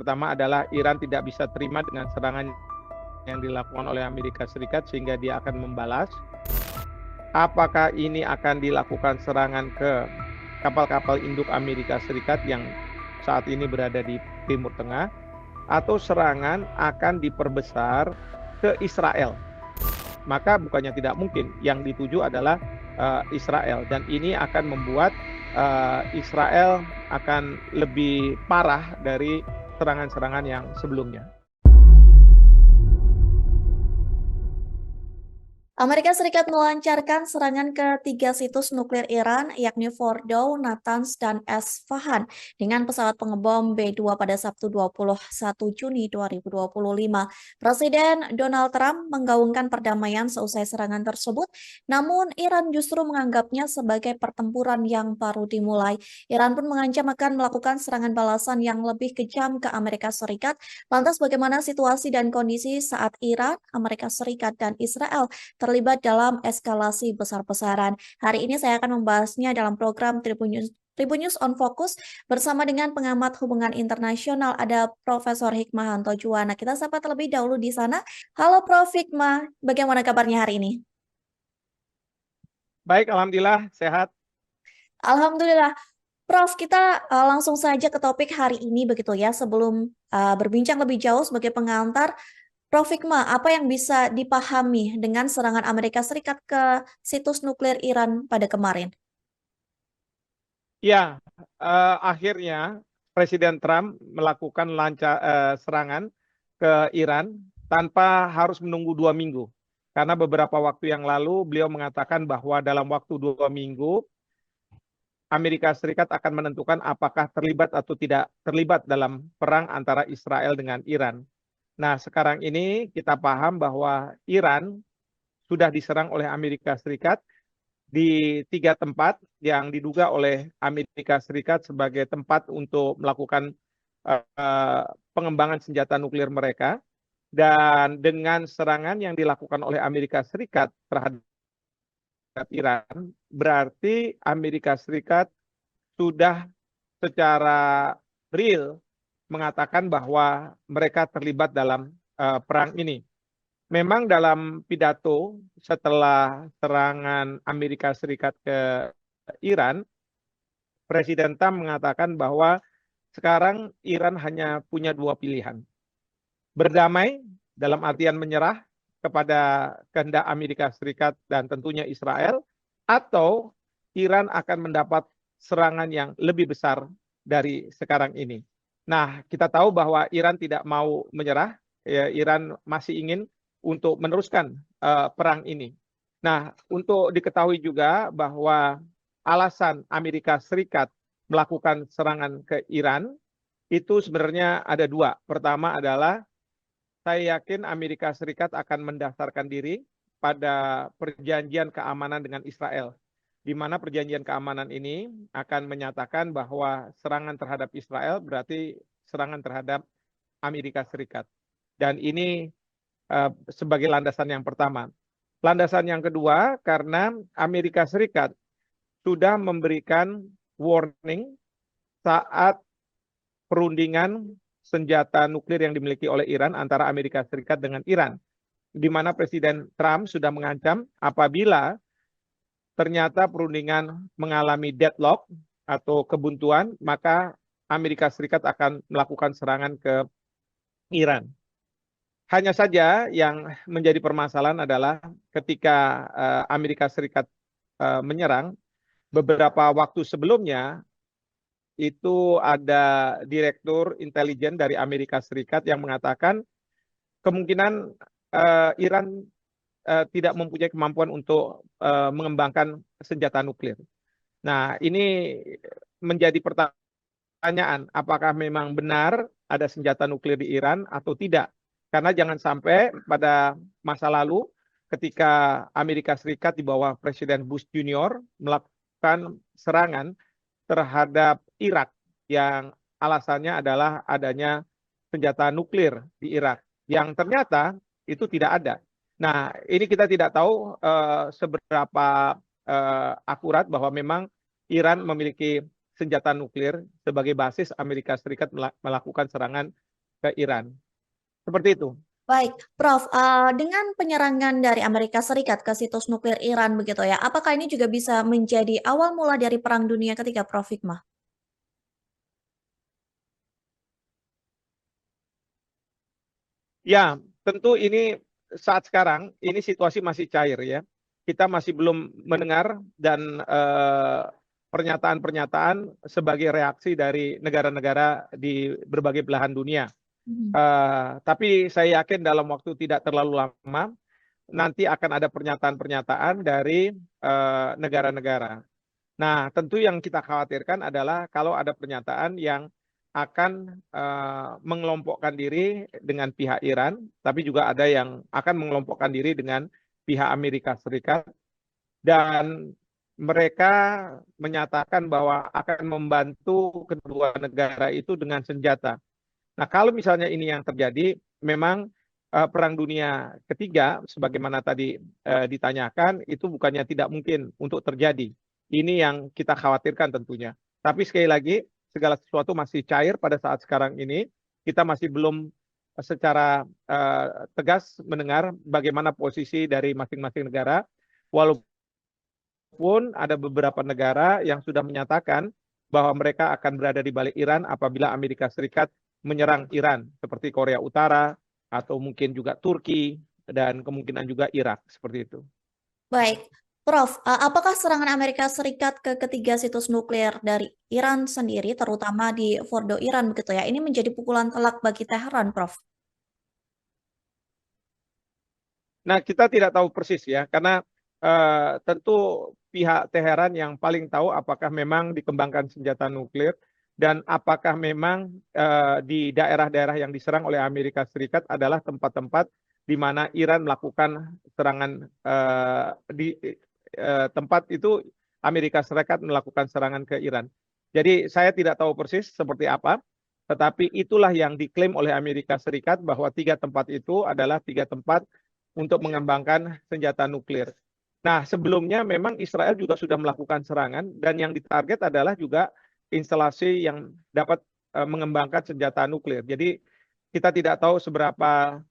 pertama adalah Iran tidak bisa terima dengan serangan yang dilakukan oleh Amerika Serikat sehingga dia akan membalas. Apakah ini akan dilakukan serangan ke kapal-kapal induk Amerika Serikat yang saat ini berada di Timur Tengah, atau serangan akan diperbesar ke Israel? Maka bukannya tidak mungkin, yang dituju adalah Israel, dan ini akan membuat Israel akan lebih parah dari serangan-serangan yang sebelumnya. Amerika Serikat melancarkan serangan ke 3 situs nuklir Iran, yakni Fordow, Natanz, dan Esfahan, dengan pesawat pengebom B-2 pada Sabtu 21 Juni 2025. Presiden Donald Trump menggaungkan perdamaian seusai serangan tersebut, namun Iran justru menganggapnya sebagai pertempuran yang baru dimulai. Iran pun mengancam akan melakukan serangan balasan yang lebih kejam ke Amerika Serikat. Lantas bagaimana situasi dan kondisi saat Iran, Amerika Serikat, dan Israel terlibat dalam eskalasi besar-besaran? Hari ini saya akan membahasnya dalam program Tribun News on Focus bersama dengan pengamat hubungan internasional, ada Profesor Hikmahanto Juwana. Kita sapa terlebih dahulu di sana. Halo Prof. Hikmah, bagaimana kabarnya hari ini? Baik, alhamdulillah sehat. Alhamdulillah. Prof, kita langsung saja ke topik hari ini begitu ya. Sebelum berbincang lebih jauh sebagai pengantar, Prof. Hikmah, apa yang bisa dipahami dengan serangan Amerika Serikat ke situs nuklir Iran pada kemarin? Ya, akhirnya Presiden Trump melakukan serangan ke Iran tanpa harus menunggu 2 minggu. Karena beberapa waktu yang lalu beliau mengatakan bahwa dalam waktu 2 minggu Amerika Serikat akan menentukan apakah terlibat atau tidak terlibat dalam perang antara Israel dengan Iran. Nah, sekarang ini kita paham bahwa Iran sudah diserang oleh Amerika Serikat di 3 tempat yang diduga oleh Amerika Serikat sebagai tempat untuk melakukan pengembangan senjata nuklir mereka. Dan dengan serangan yang dilakukan oleh Amerika Serikat terhadap Iran, berarti Amerika Serikat sudah secara real mengatakan bahwa mereka terlibat dalam perang ini. Memang dalam pidato setelah serangan Amerika Serikat ke Iran, Presiden Trump mengatakan bahwa sekarang Iran hanya punya 2 pilihan. Berdamai dalam artian menyerah kepada kehendak Amerika Serikat dan tentunya Israel, atau Iran akan mendapat serangan yang lebih besar dari sekarang ini. Nah, kita tahu bahwa Iran tidak mau menyerah, ya, Iran masih ingin untuk meneruskan perang ini. Nah, untuk diketahui juga bahwa alasan Amerika Serikat melakukan serangan ke Iran itu sebenarnya ada 2. Pertama adalah saya yakin Amerika Serikat akan mendaftarkan diri pada perjanjian keamanan dengan Israel, di mana perjanjian keamanan ini akan menyatakan bahwa serangan terhadap Israel berarti serangan terhadap Amerika Serikat. Dan ini sebagai landasan yang pertama. Landasan yang kedua, karena Amerika Serikat sudah memberikan warning saat perundingan senjata nuklir yang dimiliki oleh Iran antara Amerika Serikat dengan Iran, di mana Presiden Trump sudah mengancam apabila ternyata perundingan mengalami deadlock atau kebuntuan, maka Amerika Serikat akan melakukan serangan ke Iran. Hanya saja yang menjadi permasalahan adalah ketika Amerika Serikat menyerang, beberapa waktu sebelumnya itu ada direktur intelijen dari Amerika Serikat yang mengatakan kemungkinan Iran tidak mempunyai kemampuan untuk mengembangkan senjata nuklir. Nah, ini menjadi pertanyaan, apakah memang benar ada senjata nuklir di Iran atau tidak? Karena jangan sampai pada masa lalu ketika Amerika Serikat di bawah Presiden Bush Junior melakukan serangan terhadap Irak yang alasannya adalah adanya senjata nuklir di Irak yang ternyata itu tidak ada. Nah, ini kita tidak tahu seberapa akurat bahwa memang Iran memiliki senjata nuklir sebagai basis Amerika Serikat melakukan serangan ke Iran. Seperti itu. Baik, Prof. Dengan penyerangan dari Amerika Serikat ke situs nuklir Iran begitu ya, apakah ini juga bisa menjadi awal mula dari Perang Dunia Ketiga, Prof. Hikmah? Ya, tentu ini saat sekarang ini situasi masih cair ya. Kita masih belum mendengar dan pernyataan-pernyataan sebagai reaksi dari negara-negara di berbagai belahan dunia. Mhm. Tapi saya yakin dalam waktu tidak terlalu lama nanti akan ada pernyataan-pernyataan dari negara-negara. Nah, tentu yang kita khawatirkan adalah kalau ada pernyataan yang akan mengelompokkan diri dengan pihak Iran, tapi juga ada yang akan mengelompokkan diri dengan pihak Amerika Serikat, dan mereka menyatakan bahwa akan membantu kedua negara itu dengan senjata. Nah, kalau misalnya ini yang terjadi, memang Perang Dunia Ketiga, sebagaimana tadi ditanyakan, itu bukannya tidak mungkin untuk terjadi. Ini yang kita khawatirkan tentunya. Tapi sekali lagi, segala sesuatu masih cair pada saat sekarang ini. Kita masih belum secara tegas mendengar bagaimana posisi dari masing-masing negara. Walaupun ada beberapa negara yang sudah menyatakan bahwa mereka akan berada di balik Iran apabila Amerika Serikat menyerang Iran, seperti Korea Utara, atau mungkin juga Turki, dan kemungkinan juga Irak, seperti itu. Baik, Prof. Apakah serangan Amerika Serikat ke ketiga situs nuklir dari Iran sendiri, terutama di Fordo, Iran begitu ya, ini menjadi pukulan telak bagi Teheran, Prof? Nah, kita tidak tahu persis ya, karena tentu pihak Teheran yang paling tahu apakah memang dikembangkan senjata nuklir dan apakah memang di daerah-daerah yang diserang oleh Amerika Serikat adalah tempat-tempat di mana Iran melakukan serangan di tempat itu Amerika Serikat melakukan serangan ke Iran. Jadi saya tidak tahu persis seperti apa, tetapi itulah yang diklaim oleh Amerika Serikat bahwa 3 tempat itu adalah 3 tempat untuk mengembangkan senjata nuklir. Nah, sebelumnya memang Israel juga sudah melakukan serangan dan yang ditarget adalah juga instalasi yang dapat mengembangkan senjata nuklir. Jadi kita tidak tahu seberapa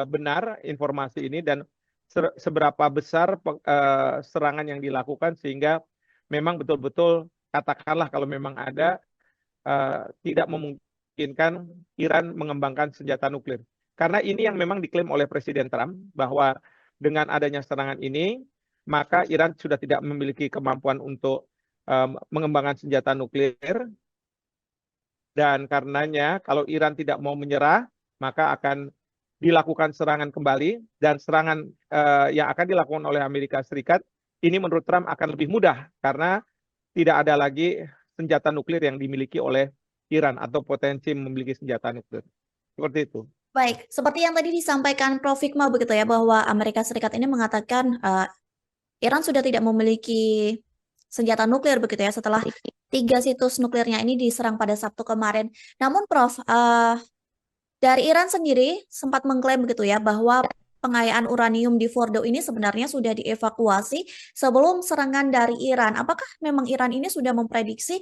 benar informasi ini dan seberapa besar serangan yang dilakukan sehingga memang betul-betul katakanlah kalau memang ada tidak memungkinkan Iran mengembangkan senjata nuklir. Karena ini yang memang diklaim oleh Presiden Trump bahwa dengan adanya serangan ini, maka Iran sudah tidak memiliki kemampuan untuk mengembangkan senjata nuklir, dan karenanya kalau Iran tidak mau menyerah, maka akan dilakukan serangan kembali, dan serangan yang akan dilakukan oleh Amerika Serikat ini menurut Trump akan lebih mudah karena tidak ada lagi senjata nuklir yang dimiliki oleh Iran atau potensi memiliki senjata nuklir. Seperti itu. Baik, seperti yang tadi disampaikan Prof. Hikmah begitu ya, bahwa Amerika Serikat ini mengatakan Iran sudah tidak memiliki senjata nuklir begitu ya setelah 3 situs nuklirnya ini diserang pada Sabtu kemarin. Namun Prof, dari Iran sendiri sempat mengklaim begitu ya bahwa pengayaan uranium di Fordo ini sebenarnya sudah dievakuasi sebelum serangan dari Iran. Apakah memang Iran ini sudah memprediksi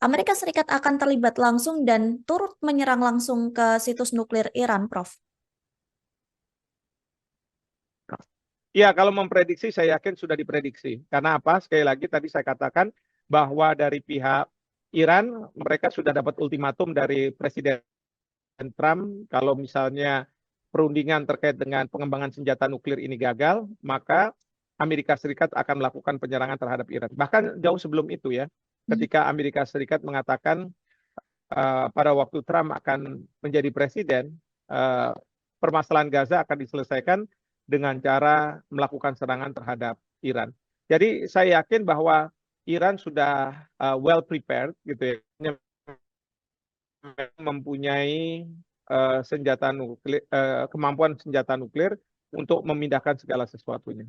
Amerika Serikat akan terlibat langsung dan turut menyerang langsung ke situs nuklir Iran, Prof? Ya, kalau memprediksi saya yakin sudah diprediksi. Karena apa? Sekali lagi tadi saya katakan bahwa dari pihak Iran mereka sudah dapat ultimatum dari Presiden Trump kalau misalnya perundingan terkait dengan pengembangan senjata nuklir ini gagal, maka Amerika Serikat akan melakukan penyerangan terhadap Iran. Bahkan jauh sebelum itu ya, ketika Amerika Serikat mengatakan pada waktu Trump akan menjadi presiden, permasalahan Gaza akan diselesaikan dengan cara melakukan serangan terhadap Iran. Jadi saya yakin bahwa Iran sudah well prepared gitu ya, mempunyai senjata nuklir, kemampuan senjata nuklir untuk memindahkan segala sesuatunya.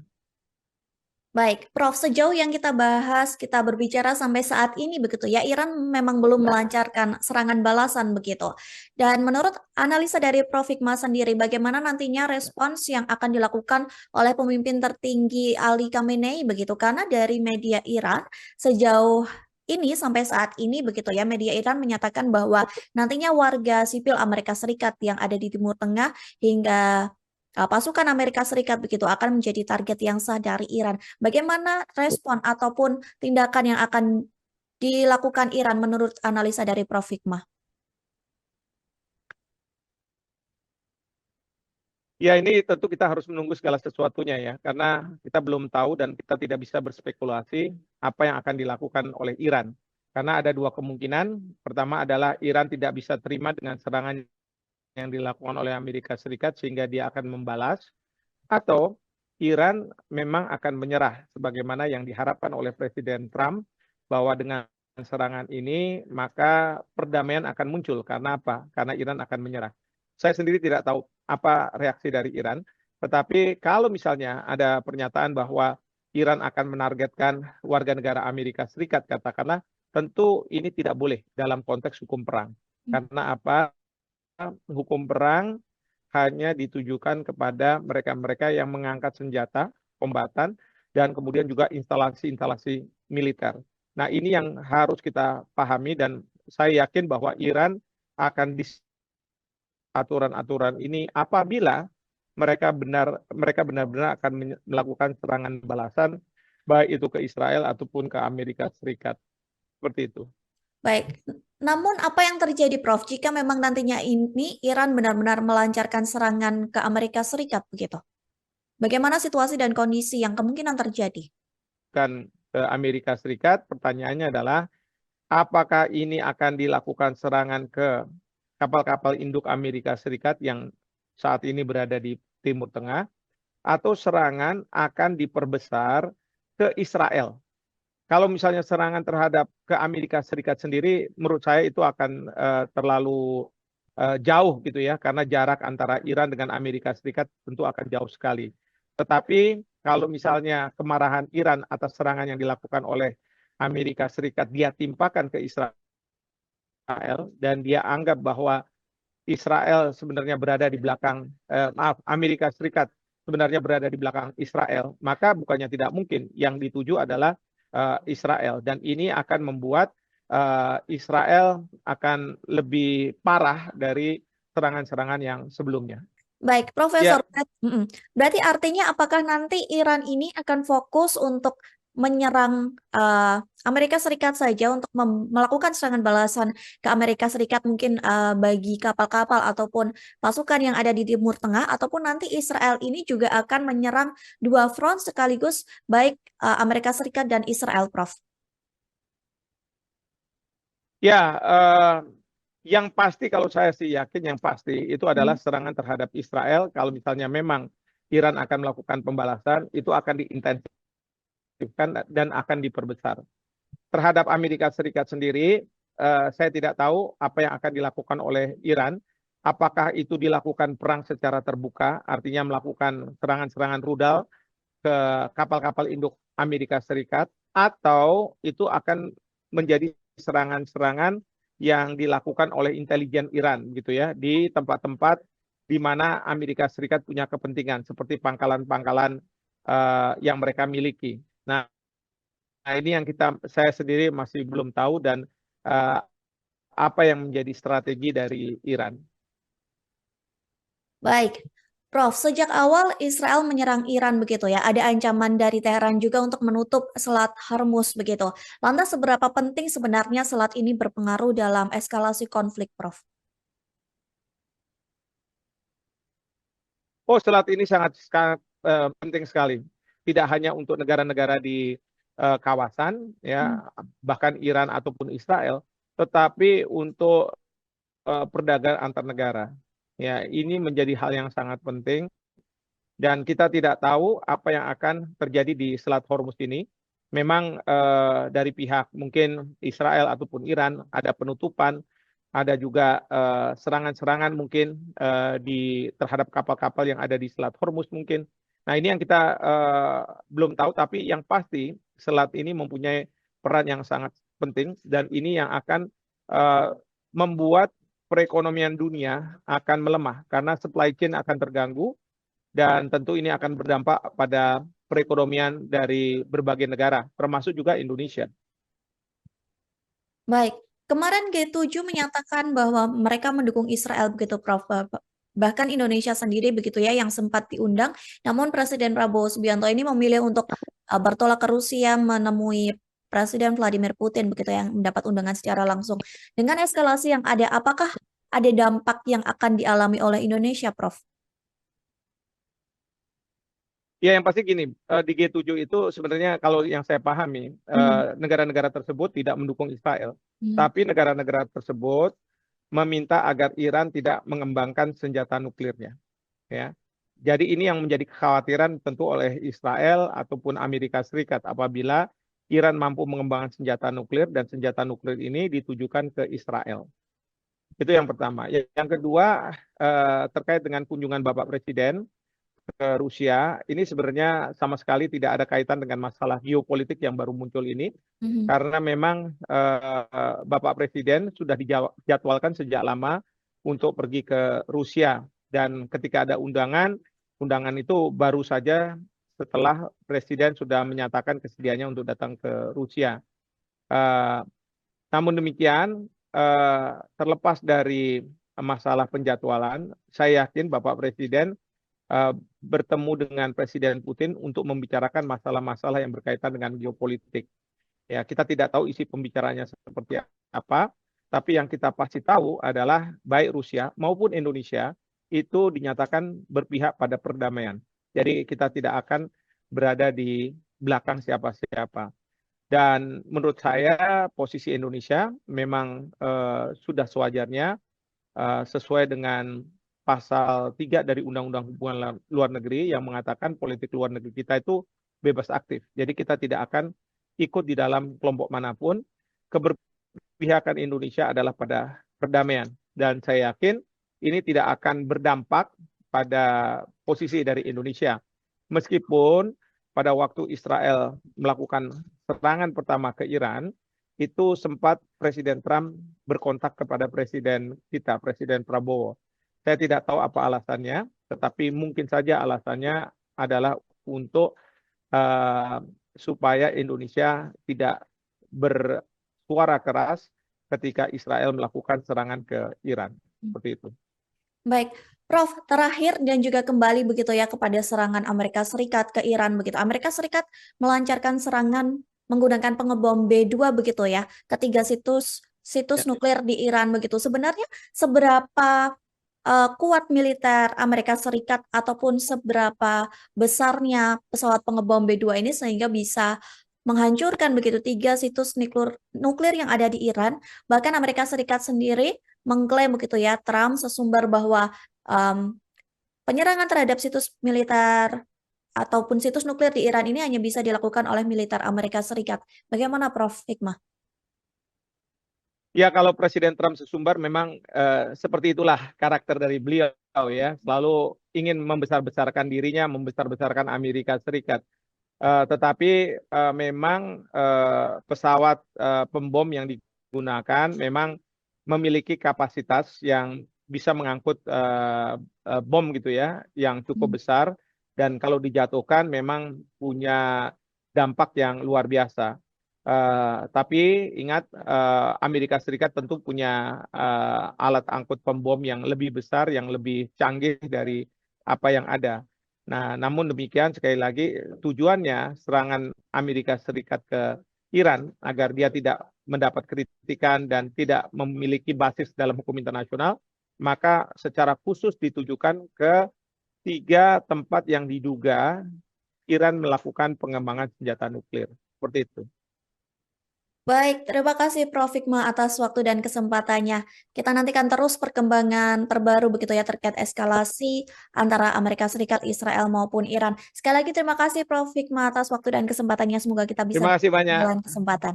Baik, Prof, sejauh yang kita bahas, kita berbicara sampai saat ini begitu ya, Iran memang belum melancarkan serangan balasan begitu. Dan menurut analisa dari Prof Hikmah sendiri, bagaimana nantinya respons yang akan dilakukan oleh pemimpin tertinggi Ali Khamenei begitu? Karena dari media Iran sejauh ini sampai saat ini begitu ya, media Iran menyatakan bahwa nantinya warga sipil Amerika Serikat yang ada di Timur Tengah hingga pasukan Amerika Serikat begitu akan menjadi target yang sah dari Iran. Bagaimana respon ataupun tindakan yang akan dilakukan Iran menurut analisa dari Prof. Hikmah? Ya, ini tentu kita harus menunggu segala sesuatunya ya, karena kita belum tahu dan kita tidak bisa berspekulasi apa yang akan dilakukan oleh Iran. Karena ada dua kemungkinan. Pertama adalah Iran tidak bisa terima dengan serangan yang dilakukan oleh Amerika Serikat sehingga dia akan membalas, atau Iran memang akan menyerah sebagaimana yang diharapkan oleh Presiden Trump, bahwa dengan serangan ini maka perdamaian akan muncul. Karena apa? Karena Iran akan menyerah. Saya sendiri tidak tahu apa reaksi dari Iran, tetapi kalau misalnya ada pernyataan bahwa Iran akan menargetkan warga negara Amerika Serikat, katakanlah, tentu ini tidak boleh dalam konteks hukum perang. Karena apa? Hukum perang hanya ditujukan kepada mereka-mereka yang mengangkat senjata kombatan dan kemudian juga instalasi-instalasi militer. Nah, ini yang harus kita pahami, dan saya yakin bahwa Iran akan aturan-aturan ini apabila mereka benar-benar akan melakukan serangan balasan, baik itu ke Israel ataupun ke Amerika Serikat. Seperti itu. Baik, namun apa yang terjadi Prof jika memang nantinya ini Iran benar-benar melancarkan serangan ke Amerika Serikat begitu? Bagaimana situasi dan kondisi yang kemungkinan terjadi? Kan ke Amerika Serikat, pertanyaannya adalah apakah ini akan dilakukan serangan ke kapal-kapal induk Amerika Serikat yang saat ini berada di Timur Tengah, atau serangan akan diperbesar ke Israel. Kalau misalnya serangan terhadap ke Amerika Serikat sendiri, menurut saya itu akan terlalu jauh gitu ya, karena jarak antara Iran dengan Amerika Serikat tentu akan jauh sekali. Tetapi kalau misalnya kemarahan Iran atas serangan yang dilakukan oleh Amerika Serikat dia timpakan ke Israel, dan dia anggap bahwa Israel sebenarnya berada di belakang, Amerika Serikat sebenarnya berada di belakang Israel, maka bukannya tidak mungkin yang dituju adalah Israel. Dan ini akan membuat Israel akan lebih parah dari serangan-serangan yang sebelumnya. Baik, Profesor. Ya, Berarti artinya apakah nanti Iran ini akan fokus untuk menyerang Amerika Serikat saja untuk melakukan serangan balasan ke Amerika Serikat mungkin bagi kapal-kapal ataupun pasukan yang ada di Timur Tengah, ataupun nanti Israel ini juga akan menyerang dua front sekaligus baik Amerika Serikat dan Israel, Prof. ya, yang pasti kalau saya sih yakin yang pasti itu adalah serangan terhadap Israel. Kalau misalnya memang Iran akan melakukan pembalasan, itu akan diintensifkan dan akan diperbesar. Terhadap Amerika Serikat sendiri, saya tidak tahu apa yang akan dilakukan oleh Iran. Apakah itu dilakukan perang secara terbuka, artinya melakukan serangan-serangan rudal ke kapal-kapal induk Amerika Serikat, atau itu akan menjadi serangan-serangan yang dilakukan oleh intelijen Iran gitu ya, di tempat-tempat di mana Amerika Serikat punya kepentingan seperti pangkalan-pangkalan yang mereka miliki. Nah, ini yang saya sendiri masih belum tahu, dan apa yang menjadi strategi dari Iran. Baik, Prof, sejak awal Israel menyerang Iran begitu ya, ada ancaman dari Teheran juga untuk menutup Selat Hormuz begitu. Lantas seberapa penting sebenarnya selat ini berpengaruh dalam eskalasi konflik, Prof? Oh, selat ini sangat penting sekali. Tidak hanya untuk negara-negara di kawasan, ya, bahkan Iran ataupun Israel, tetapi untuk perdagangan antar negara. Ya, ini menjadi hal yang sangat penting, dan kita tidak tahu apa yang akan terjadi di Selat Hormuz ini. Memang dari pihak mungkin Israel ataupun Iran ada penutupan, ada juga serangan-serangan mungkin terhadap kapal-kapal yang ada di Selat Hormuz mungkin. Nah, ini yang kita belum tahu, tapi yang pasti selat ini mempunyai peran yang sangat penting, dan ini yang akan membuat perekonomian dunia akan melemah karena supply chain akan terganggu, dan tentu ini akan berdampak pada perekonomian dari berbagai negara, termasuk juga Indonesia. Baik, kemarin G7 menyatakan bahwa mereka mendukung Israel begitu Prof. Bahkan Indonesia sendiri begitu ya yang sempat diundang, namun Presiden Prabowo Subianto ini memilih untuk bertolak ke Rusia menemui Presiden Vladimir Putin begitu yang mendapat undangan secara langsung. Dengan eskalasi yang ada, apakah ada dampak yang akan dialami oleh Indonesia, Prof? Ya, yang pasti gini, di G7 itu sebenarnya kalau yang saya pahami, negara-negara tersebut tidak mendukung Israel, Hmm. tapi negara-negara tersebut meminta agar Iran tidak mengembangkan senjata nuklirnya. Ya, jadi ini yang menjadi kekhawatiran tentu oleh Israel ataupun Amerika Serikat apabila Iran mampu mengembangkan senjata nuklir dan senjata nuklir ini ditujukan ke Israel. Itu yang pertama. Yang kedua, terkait dengan kunjungan Bapak Presiden ke Rusia, ini sebenarnya sama sekali tidak ada kaitan dengan masalah geopolitik yang baru muncul ini, Mhm. karena memang Bapak Presiden sudah dijadwalkan sejak lama untuk pergi ke Rusia, dan ketika ada undangan itu baru saja setelah Presiden sudah menyatakan kesediaannya untuk datang ke Rusia. Eh, Namun demikian, terlepas dari masalah penjadwalan, saya yakin Bapak Presiden eh, bertemu dengan Presiden Putin untuk membicarakan masalah-masalah yang berkaitan dengan geopolitik. Ya, kita tidak tahu isi pembicaranya seperti apa, tapi yang kita pasti tahu adalah baik Rusia maupun Indonesia itu dinyatakan berpihak pada perdamaian. Jadi kita tidak akan berada di belakang siapa-siapa. Dan menurut saya posisi Indonesia memang sudah sewajarnya sesuai dengan pasal 3 dari Undang-Undang Hubungan Luar Negeri yang mengatakan politik luar negeri kita itu bebas aktif. Jadi kita tidak akan ikut di dalam kelompok manapun. Keberpihakan Indonesia adalah pada perdamaian. Dan saya yakin ini tidak akan berdampak pada posisi dari Indonesia. Meskipun pada waktu Israel melakukan serangan pertama ke Iran, itu sempat Presiden Trump berkontak kepada Presiden kita, Presiden Prabowo. Saya tidak tahu apa alasannya, tetapi mungkin saja alasannya adalah untuk uh, supaya Indonesia tidak bersuara keras ketika Israel melakukan serangan ke Iran. Seperti itu. Baik, Prof, terakhir dan juga kembali begitu ya kepada serangan Amerika Serikat ke Iran begitu. Amerika Serikat melancarkan serangan menggunakan pengebom B2 begitu ya, ketiga situs Ya. nuklir di Iran begitu. Sebenarnya seberapa kuat militer Amerika Serikat ataupun seberapa besarnya pesawat pengebom B2 ini sehingga bisa menghancurkan begitu tiga situs nuklir yang ada di Iran. Bahkan Amerika Serikat sendiri mengklaim begitu ya, Trump sesumbar bahwa penyerangan terhadap situs militer ataupun situs nuklir di Iran ini hanya bisa dilakukan oleh militer Amerika Serikat. Bagaimana Prof. Hikmah? Ya, kalau Presiden Trump sesumbar memang seperti itulah karakter dari beliau ya, selalu ingin membesar-besarkan dirinya, membesar-besarkan Amerika Serikat. Tetapi memang pesawat pembom yang digunakan memang memiliki kapasitas yang bisa mengangkut bom gitu ya, yang cukup besar, dan kalau dijatuhkan memang punya dampak yang luar biasa. Tapi ingat, Amerika Serikat tentu punya alat angkut pembom yang lebih besar, yang lebih canggih dari apa yang ada. Nah, namun demikian sekali lagi tujuannya serangan Amerika Serikat ke Iran agar dia tidak mendapat kritikan dan tidak memiliki basis dalam hukum internasional, maka secara khusus ditujukan ke tiga tempat yang diduga Iran melakukan pengembangan senjata nuklir. Seperti itu. Baik, terima kasih Prof. Hikmah atas waktu dan kesempatannya. Kita nantikan terus perkembangan terbaru begitu ya terkait eskalasi antara Amerika Serikat, Israel maupun Iran. Sekali lagi terima kasih Prof. Hikmah atas waktu dan kesempatannya. Semoga kita bisa Terima kasih bertemu di banyak. lain kesempatan.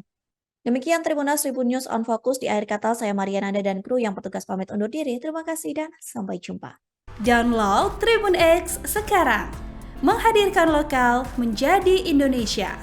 Demikian Tribunas Tribun News on Focus. Di akhir kata saya Mariananda dan kru yang bertugas pamit undur diri. Terima kasih dan sampai jumpa. Download Tribun X sekarang. Menghadirkan lokal menjadi Indonesia.